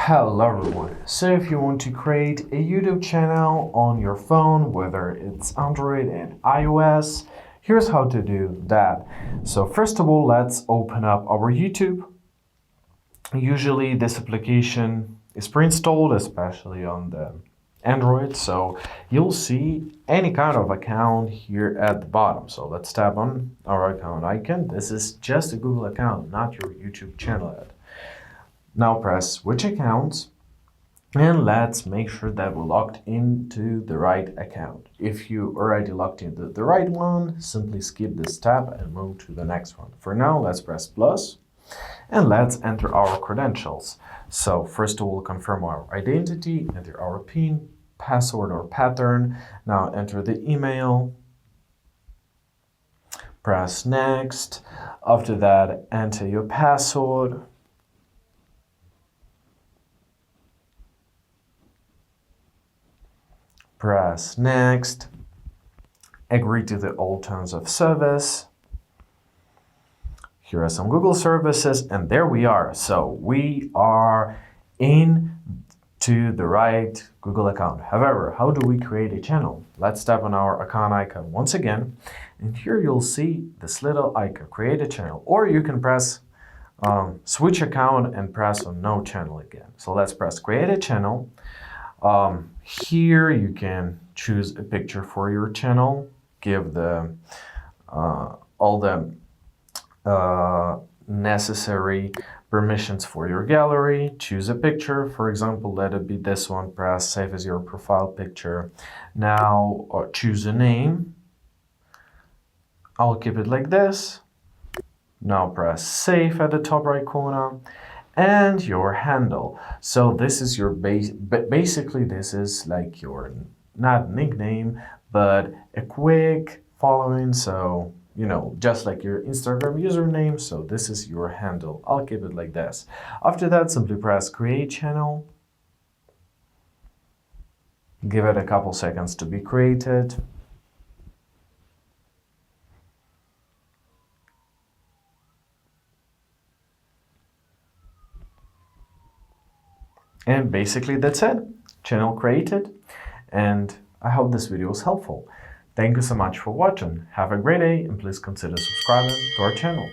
Hello everyone. So if you want to create a YouTube channel on your phone, whether it's Android and iOS, here's how to do that. So first of all, let's open up our YouTube. Usually this application is pre-installed, especially on the Android, so you'll see any kind of account here at the bottom. So let's tap on our account icon. This is just a Google account, not your YouTube channel ad. Now press switch accounts and let's make sure that we're logged into the right account. If you already logged into the right one, simply skip this tab and move to the next one. For now, let's press plus and let's enter our credentials. So first of all, confirm our identity, enter our PIN, password or pattern. Now enter the email, press next. After that, enter your password. Press next, agree to the all terms of service. Here are some Google services, and there we are. So we are in to the right Google account. However, how do we create a channel? Let's tap on our account icon once again, and here you'll see this little icon, create a channel, or you can press switch account and press on no channel again. So let's press create a channel. Here you can choose a picture for your channel, give the all the necessary permissions for your gallery, choose a picture, for example, let it be this one, press save as your profile picture. Now choose a name, I'll keep it like this. Now press save at the top right corner. And your handle. So this is your base, but basically this is like your, not nickname, but a quick following. So, you know, just like your Instagram username. So this is your handle. I'll keep it like this. After that, simply press create channel. Give it a couple seconds to be created. And basically that's it. Channel created, and I hope this video was helpful. Thank you so much for watching. Have a great day, and please consider subscribing to our channel.